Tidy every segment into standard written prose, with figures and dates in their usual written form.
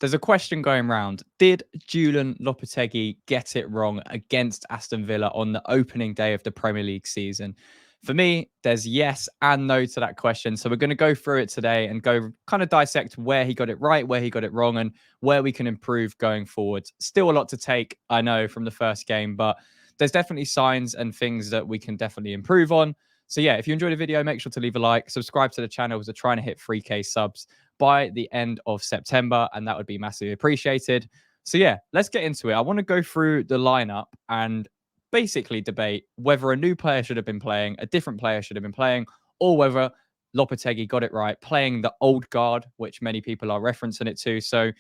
there's a question going around. Did Julen Lopetegui get it wrong against Aston Villa on the opening day of the Premier League season? For me, there's yes and no to that question. So we're going to go through it today and go kind of dissect where he got it right, where he got it wrong, and where we can improve going forward. Still a lot to take, I know, from the first game, but there's definitely signs and things that we can definitely improve on. So yeah, if you enjoyed the video, make sure to leave a like, subscribe to the channel as we're trying to hit 3K subs by the end of September, and that would be massively appreciated. So yeah, let's get into it. I want to go through the lineup and basically debate whether a new player should have been playing, a different player should have been playing, or whether Lopetegui got it right, playing the old guard, which many people are referencing it to. So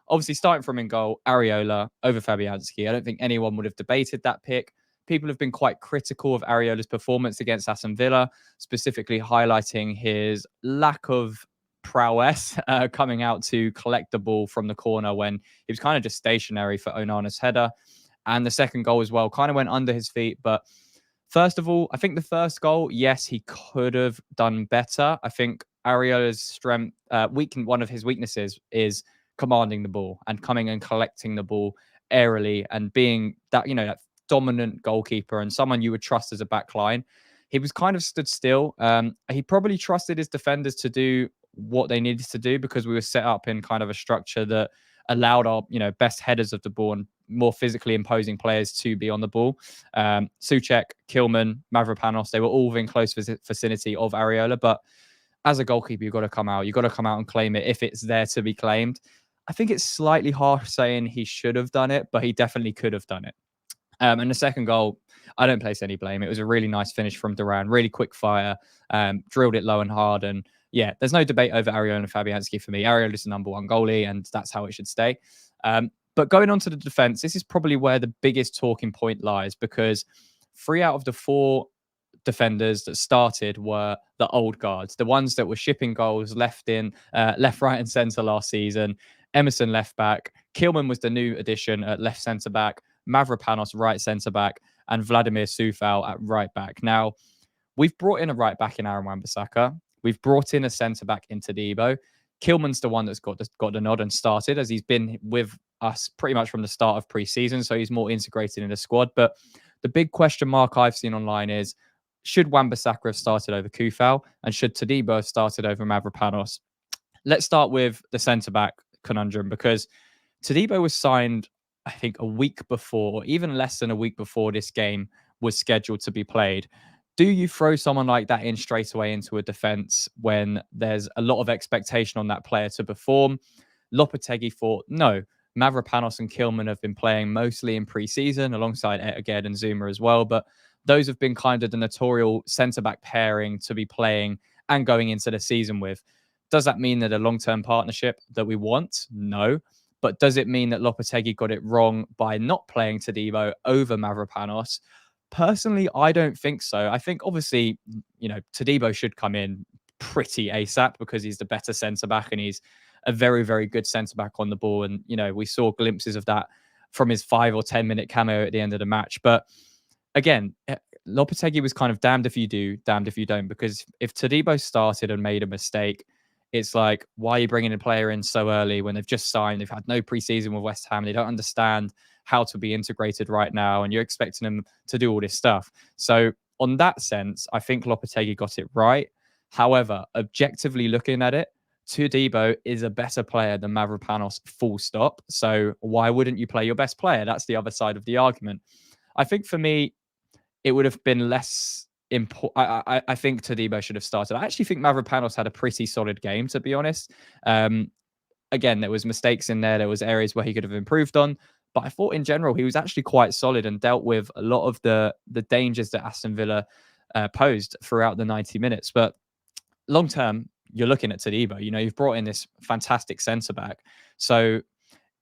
obviously starting from in goal, Areola over Fabianski. I don't think anyone would have debated that pick. People have been quite critical of Areola's performance against Aston Villa, specifically highlighting his lack of prowess coming out to collect the ball from the corner when he was kind of just stationary for Onana's header. And the second goal as well kind of went under his feet. But first of all, I think the first goal, yes, he could have done better. I think Areola's strength, one of his weaknesses is commanding the ball and coming and collecting the ball airily and being that, that dominant goalkeeper and someone you would trust as a back line. He was kind of stood still. He probably trusted his defenders to do what they needed to do because we were set up in kind of a structure that allowed our best headers of the ball and more physically imposing players to be on the ball. Souček, Kilman, Mavropanos, they were all within close vicinity of Areola. But as a goalkeeper, you've got to come out. You've got to come out and claim it if it's there to be claimed. I think it's slightly harsh saying he should have done it, but he definitely could have done it. And the second goal, I don't place any blame. It was a really nice finish from Duran, really quick fire, drilled it low and hard. And yeah, there's no debate over Areola and Fabianski for me. Areola is the number one goalie, and that's how it should stay. But going on to the defense, this is probably where the biggest talking point lies because 3 out of the 4 defenders that started were the old guards, the ones that were shipping goals left, right, and centre last season. Emerson left back, Kilman was the new addition at left centre back, Mavropanos right centre back, and Vladimir Sufal at right back. Now, we've brought in a right back in Aaron Wan-Bissaka. We've brought in a centre back in Todibo. Kilman's the one that's got the nod and started, as he's been with us pretty much from the start of pre-season, so he's more integrated in the squad. But the big question mark I've seen online is, should Wan-Bissaka have started over Kufal, and should Todibo have started over Mavropanos? Let's start with the centre-back conundrum, because Todibo was signed, I think, a week before, even less than a week before this game was scheduled to be played. Do you throw someone like that in straight away into a defence when there's a lot of expectation on that player to perform? Lopetegui thought, no. Mavropanos and Kilman have been playing mostly in pre-season alongside Etiquette and Zuma as well, but those have been kind of the notorial centre-back pairing to be playing and going into the season with. Does that mean that a long-term partnership that we want? No. But does it mean that Lopetegui got it wrong by not playing Todibo over Mavropanos? Personally, I don't think so. I think obviously, Todibo should come in pretty ASAP because he's the better centre-back and he's a very, very good centre-back on the ball. And, we saw glimpses of that from his 5 or 10 minute cameo at the end of the match. But again, Lopetegui was kind of damned if you do, damned if you don't, because if Todibo started and made a mistake, it's like, why are you bringing a player in so early when they've just signed? They've had no preseason with West Ham. They don't understand how to be integrated right now, and you're expecting them to do all this stuff. So on that sense, I think Lopetegui got it right. However, objectively looking at it, Todibo is a better player than Mavropanos, full stop. So why wouldn't you play your best player? That's the other side of the argument. I think for me, it would have been less important. I think Todibo should have started. I actually think Mavropanos had a pretty solid game, to be honest. Again, there was mistakes in there. There was areas where he could have improved on. But I thought in general, he was actually quite solid and dealt with a lot of the dangers that Aston Villa posed throughout the 90 minutes. But long term, you're looking at Todibo. You've brought in this fantastic centre-back. So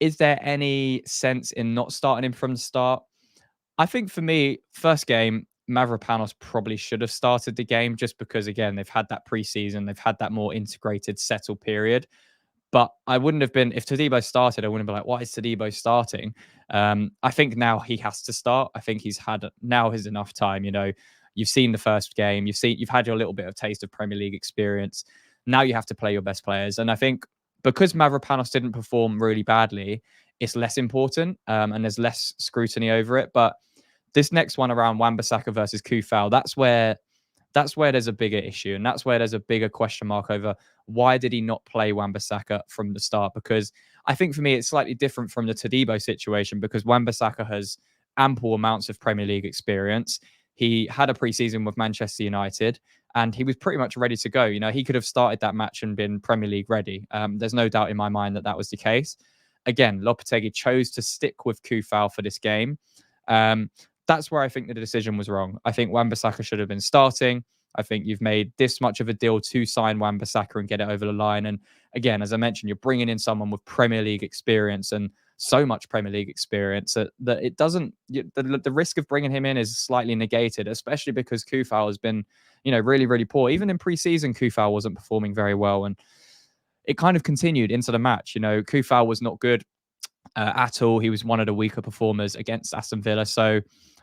is there any sense in not starting him from the start? I think for me, first game, Mavropanos probably should have started the game just because, again, they've had that preseason, they've had that more integrated, settled period. But I wouldn't have been, if Todibo started, I wouldn't be like, why is Todibo starting? I think now he has to start. I think now is enough time. You've seen the first game, you've had your little bit of taste of Premier League experience. Now you have to play your best players. And I think because Mavropanos didn't perform really badly, it's less important, and there's less scrutiny over it. But this next one around Wan-Bissaka versus Kufal, that's where there's a bigger issue, and that's where there's a bigger question mark over why did he not play Wan-Bissaka from the start? Because I think for me it's slightly different from the Todibo situation, because Wan-Bissaka has ample amounts of Premier League experience. He had a preseason with Manchester United, and he was pretty much ready to go. You know, he could have started that match and been Premier League ready. There's no doubt in my mind that that was the case. Again, Lopetegui chose to stick with Kufal for this game. Um, that's where I think the decision was wrong. I think Wan-Bissaka should have been starting. I think you've made this much of a deal to sign Wan-Bissaka and get it over the line. And again, as I mentioned, you're bringing in someone with Premier League experience and so much Premier League experience that it doesn't, the risk of bringing him in is slightly negated, especially because Kufal has been, really, really poor. Even in preseason, Kufal wasn't performing very well. And it kind of continued into the match. Kufal was not good at all. He was one of the weaker performers against Aston Villa. So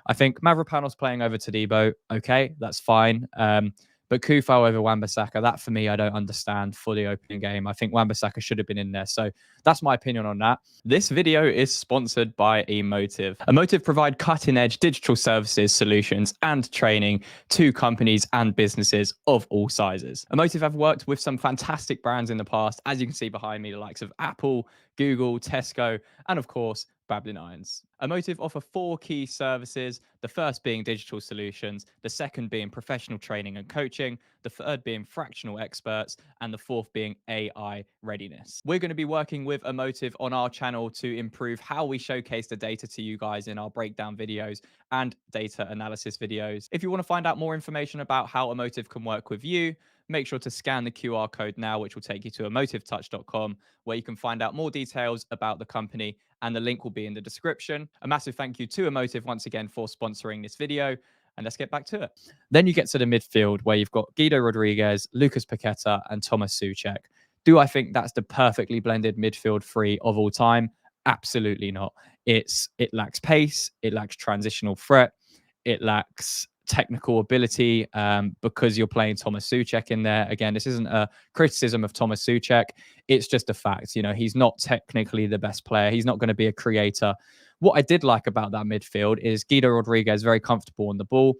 I think Mavropanos playing over Todibo, okay, that's fine. But Kufal over Wan-Bissaka, that for me, I don't understand for the opening game. I think Wan-Bissaka should have been in there. So that's my opinion on that. This video is sponsored by Emotive. Emotive provide cutting-edge digital services, solutions, and training to companies and businesses of all sizes. Emotive have worked with some fantastic brands in the past, as you can see behind me, the likes of Apple, Google, Tesco, and of course, Babylon Irons. Emotive offer 4 key services, the first being digital solutions, the second being professional training and coaching, the third being fractional experts, and the fourth being AI readiness. We're going to be working with Emotive on our channel to improve how we showcase the data to you guys in our breakdown videos and data analysis videos. If you want to find out more information about how Emotive can work with you, make sure to scan the QR code now, which will take you to emotivetouch.com, where you can find out more details about the company, and the link will be in the description. A massive thank you to Emotive once again for sponsoring this video, and let's get back to it. Then you get to the midfield, where you've got Guido Rodriguez, Lucas Paqueta, and Thomas Souček. Do I think that's the perfectly blended midfield three of all time? Absolutely not. It lacks pace, it lacks transitional threat, it lacks technical ability, because you're playing Thomas Souček in there. Again, this isn't a criticism of Thomas Souček. It's just a fact. He's not technically the best player. He's not going to be a creator. What I did like about that midfield is Guido Rodriguez very comfortable on the ball.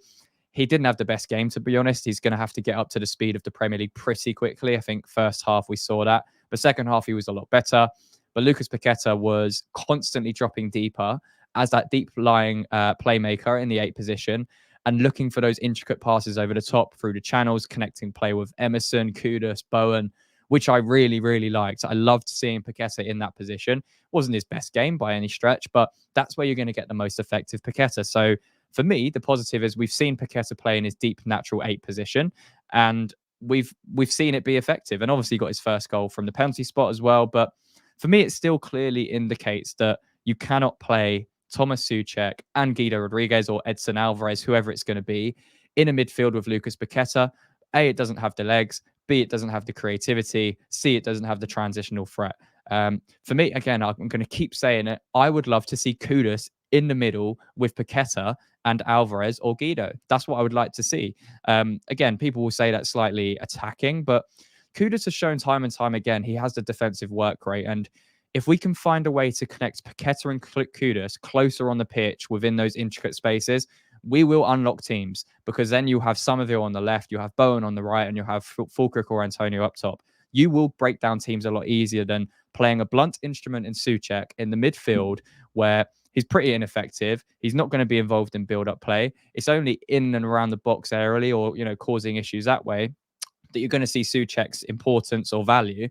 He didn't have the best game, to be honest. He's going to have to get up to the speed of the Premier League pretty quickly. I think first half we saw that. But second half he was a lot better. But Lucas Paqueta was constantly dropping deeper as that deep-lying playmaker in the 8 position, and looking for those intricate passes over the top through the channels, connecting play with Emerson, Kudus, Bowen, which I really, really liked. I loved seeing Paqueta in that position. Wasn't his best game by any stretch, but that's where you're going to get the most effective Paqueta. So for me, the positive is we've seen Paqueta play in his deep natural 8 position, and we've seen it be effective. And obviously got his first goal from the penalty spot as well. But for me, it still clearly indicates that you cannot play Thomas Souček and Guido Rodriguez or Edson Alvarez, whoever it's going to be, in a midfield with Lucas Paqueta. A, it doesn't have the legs. B, it doesn't have the creativity. C, it doesn't have the transitional threat. For me, again, I'm going to keep saying it. I would love to see Kudus in the middle with Paqueta and Alvarez or Guido. That's what I would like to see. Again, people will say that's slightly attacking, but Kudus has shown time and time again he has the defensive work rate. And if we can find a way to connect Paqueta and Kudus closer on the pitch within those intricate spaces, we will unlock teams, because then you have Somerville on the left, you have Bowen on the right, and you have Fulkrug or Antonio up top. You will break down teams a lot easier than playing a blunt instrument in Souček in the midfield, where he's pretty ineffective. He's not going to be involved in build-up play. It's only in and around the box aerially, or causing issues that way, that you're going to see Souček's importance or value.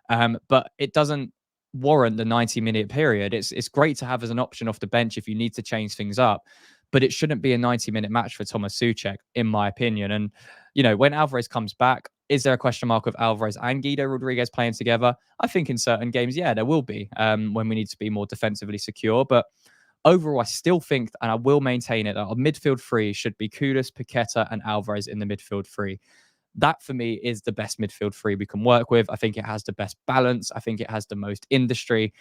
But it doesn't warrant the 90-minute period. It's great to have as an option off the bench if you need to change things up, but it shouldn't be a 90-minute match for Thomas Souček, in my opinion. And when Alvarez comes back, is there a question mark of Alvarez and Guido Rodriguez playing together? I think in certain games, yeah, there will be, when we need to be more defensively secure. But overall, I still think, and I will maintain it, that our midfield three should be Kudus, Paqueta, and Alvarez in the midfield three. That for me is the best midfield three we can work with. I think it has the best balance. I think it has the most industry.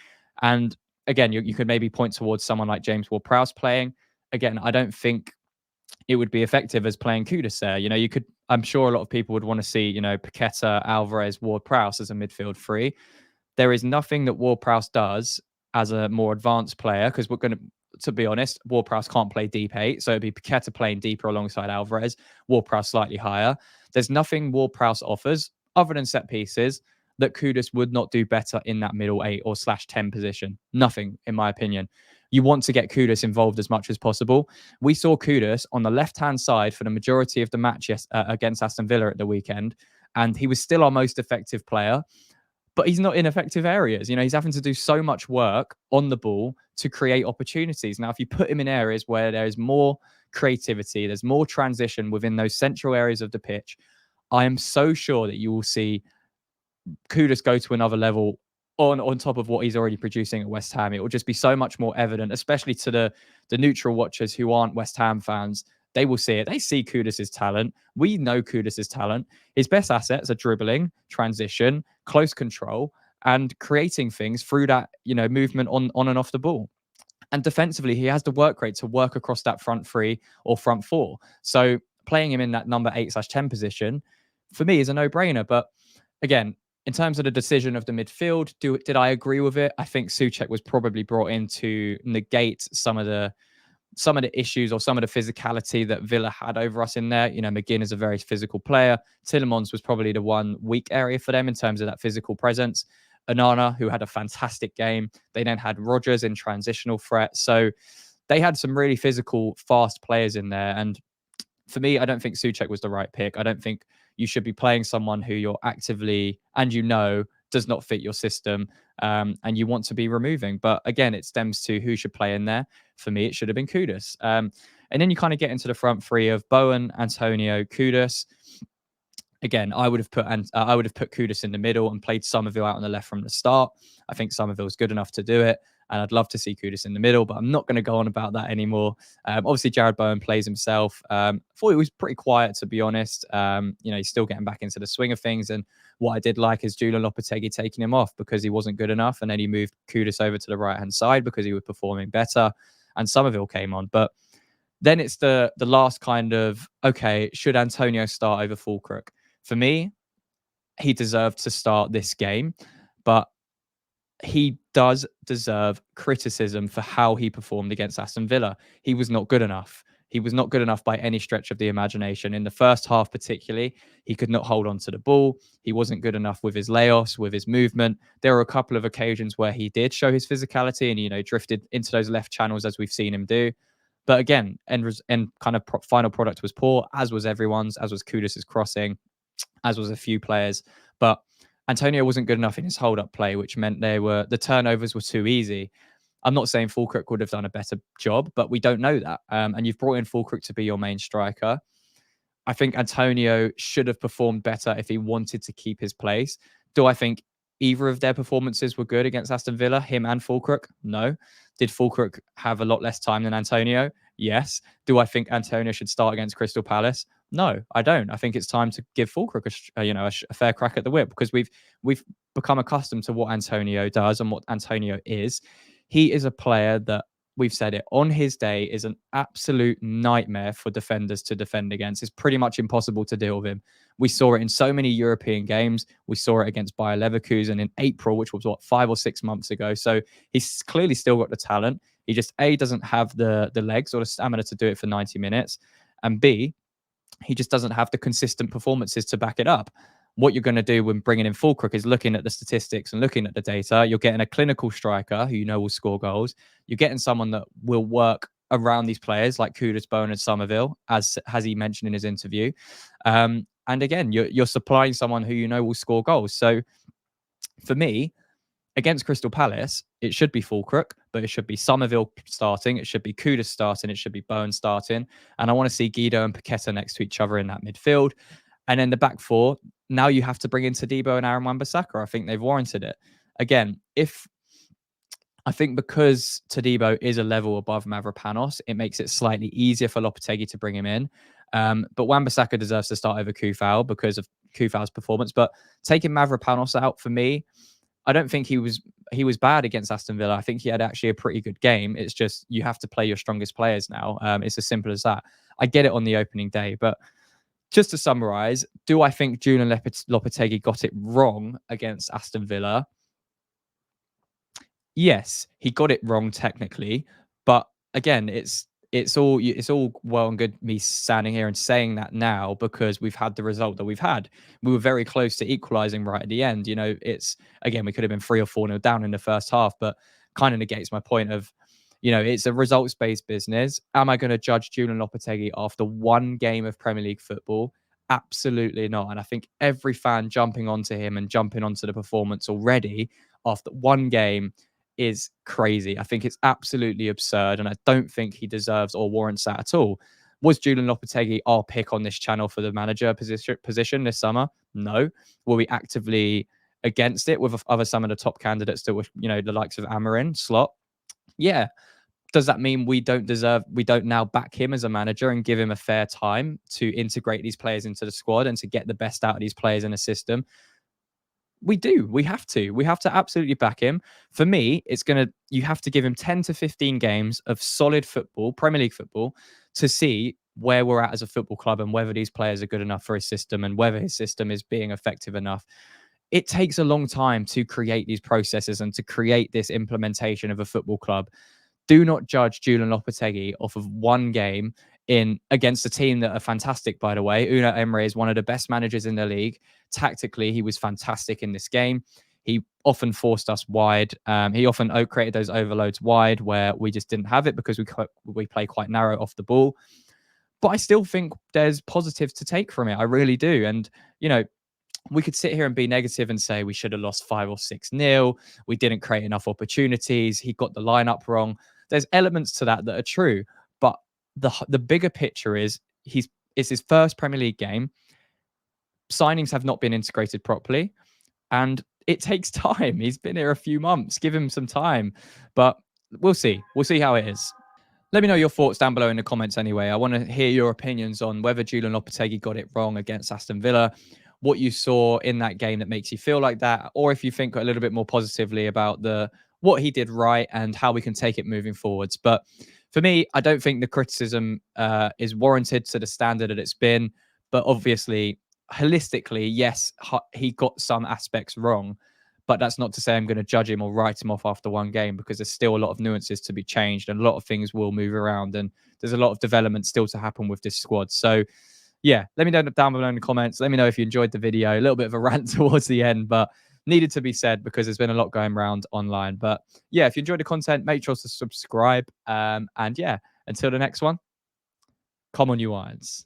And again, you could maybe point towards someone like James Ward-Prowse playing. Again, I don't think it would be effective as playing Kudus there. I'm sure a lot of people would want to see, Paqueta, Alvarez, Ward-Prowse as a midfield three. There is nothing that Ward-Prowse does as a more advanced player, because we're going to be honest, Ward-Prowse can't play deep 8. So it'd be Paqueta playing deeper alongside Alvarez, Ward-Prowse slightly higher. There's nothing Ward-Prowse offers other than set pieces that Kudus would not do better in that middle 8 or /10 position. Nothing, in my opinion. You want to get Kudus involved as much as possible. We saw Kudus on the left-hand side for the majority of the match against Aston Villa at the weekend, and he was still our most effective player, but he's not in effective areas. He's having to do so much work on the ball to create opportunities. Now, if you put him in areas where there is more creativity, there's more transition within those central areas of the pitch, I am so sure that you will see Kudus go to another level on top of what he's already producing at West Ham. It will just be so much more evident, especially to the neutral watchers who aren't West Ham fans. They will see it. They see Kudus' talent. We know Kudus' talent. His best assets are dribbling, transition, close control, and creating things through that, movement on and off the ball. And defensively, he has the work rate to work across that front 3 or front 4. So playing him in that number 8/10 position, for me, is a no-brainer. But again, in terms of the decision of the midfield, did I agree with it? I think Souček was probably brought in to negate some of the issues or some of the physicality that Villa had over us in there. McGinn is a very physical player. Tielemans was probably the one weak area for them in terms of that physical presence. Onana, who had a fantastic game. They then had Rodgers in transitional threat. So they had some really physical, fast players in there. And for me, I don't think Souček was the right pick. I don't think you should be playing someone who you're actively and does not fit your system, and you want to be removing. But again, it stems to who should play in there. For me, it should have been Kudus. And then you kind of get into the front 3 of Bowen, Antonio, Kudus. Again, I would have put Kudus in the middle and played Somerville out on the left from the start. I think Somerville's good enough to do it, and I'd love to see Kudus in the middle, but I'm not going to go on about that anymore. Obviously, Jared Bowen plays himself. Thought he was pretty quiet, to be honest. He's still getting back into the swing of things, and what I did like is Julen Lopetegui taking him off because he wasn't good enough, and then he moved Kudus over to the right-hand side because he was performing better, and Somerville came on. But then it's the last kind of, okay, should Antonio start over Fulkrug? For me, he deserved to start this game, but he does deserve criticism for how he performed against Aston Villa. He was not good enough. He was not good enough by any stretch of the imagination. In the first half particularly, he could not hold on to the ball. He wasn't good enough with his layoffs, with his movement. There were a couple of occasions where he did show his physicality and, drifted into those left channels as we've seen him do. But again, end kind of final product was poor, as was everyone's, as was Kudus' crossing, as was a few players. But Antonio wasn't good enough in his hold-up play, which meant the turnovers were too easy. I'm not saying Fulkrug would have done a better job, but we don't know that. And you've brought in Fulkrug to be your main striker. I think Antonio should have performed better if he wanted to keep his place. Do I think either of their performances were good against Aston Villa, him and Fulkrug? No. Did Fulkrug have a lot less time than Antonio? Yes. Do I think Antonio should start against Crystal Palace? No, I don't. I think it's time to give Fulkrug a fair crack at the whip, because we've become accustomed to what Antonio does and what Antonio is. He is a player that, we've said it, on his day is an absolute nightmare for defenders to defend against. It's pretty much impossible to deal with him. We saw it in so many European games. We saw it against Bayer Leverkusen in April, which was 5 or 6 months ago. So he's clearly still got the talent. He just doesn't have the legs or the stamina to do it for 90 minutes. And B, he just doesn't have the consistent performances to back it up. What you're going to do when bringing in Fulkrug is looking at the statistics and looking at the data. You're getting a clinical striker who will score goals. You're getting someone that will work around these players like Kudus, Bowen, and Somerville, as he mentioned in his interview. And again, you're supplying someone who will score goals. So for me, against Crystal Palace, it should be Fulkrug, but it should be Somerville starting. It should be Kudus starting. It should be Bowen starting. And I want to see Guido and Paqueta next to each other in that midfield. And then the back 4, now you have to bring in Todibo and Aaron Wan-Bissaka. I think they've warranted it. Again, I think because Todibo is a level above Mavropanos, it makes it slightly easier for Lopetegui to bring him in. But Wan-Bissaka deserves to start over Kufal because of Kufal's performance. But taking Mavropanos out, for me, I don't think he was bad against Aston Villa. I think he had actually a pretty good game. It's just you have to play your strongest players now. It's as simple as that. I get it on the opening day, but just to summarize, do I think Julen Lopetegui got it wrong against Aston Villa? Yes, he got it wrong technically, but again, it's all well and good me standing here and saying that now because we've had the result that we've had. We were very close to equalising right at the end. It's again we could have been 3 or 4 nil down in the first half, but kind of negates my point of, it's a results based business. Am I going to judge Julen Lopetegui after one game of Premier League football? Absolutely not. And I think every fan jumping onto him and jumping onto the performance already after one game is crazy. I think it's absolutely absurd, and I don't think he deserves or warrants that at all. Was Julian Lopetegui our pick on this channel for the manager position this summer? No. Were we actively against it with other some of the top candidates that were, the likes of Amarin, Slot? Yeah. Does that mean we don't now back him as a manager and give him a fair time to integrate these players into the squad and to get the best out of these players in a system? We do. We have to. We have to absolutely back him. For me, you have to give him 10 to 15 games of solid football, Premier League football, to see where we're at as a football club and whether these players are good enough for his system and whether his system is being effective enough. It takes a long time to create these processes and to create this implementation of a football club. Do not judge Julen Lopetegui off of one game in against a team that are fantastic, by the way. Una Emery is one of the best managers in the league. Tactically, he was fantastic in this game. He often forced us wide. He often created those overloads wide where we just didn't have it because we play quite narrow off the ball. But I still think there's positives to take from it. I really do. And, we could sit here and be negative and say we should have lost 5 or 6 nil. We didn't create enough opportunities. He got the lineup wrong. There's elements to that are true, but the bigger picture is it's his first Premier League game. Signings have not been integrated properly, and it takes time. He's been here a few months. Give him some time, but we'll see. We'll see how it is. Let me know your thoughts down below in the comments anyway. I want to hear your opinions on whether Julen Lopetegui got it wrong against Aston Villa, what you saw in that game that makes you feel like that, or if you think a little bit more positively about what he did right and how we can take it moving forwards. But for me, I don't think the criticism is warranted to the standard that it's been. But obviously, holistically, yes, he got some aspects wrong. But that's not to say I'm going to judge him or write him off after one game because there's still a lot of nuances to be changed and a lot of things will move around and there's a lot of development still to happen with this squad. So, yeah, let me know down below in the comments. Let me know if you enjoyed the video. A little bit of a rant towards the end, but needed to be said because there's been a lot going around online. But yeah, if you enjoyed the content, make sure to subscribe. And yeah, until the next one, come on, you irons.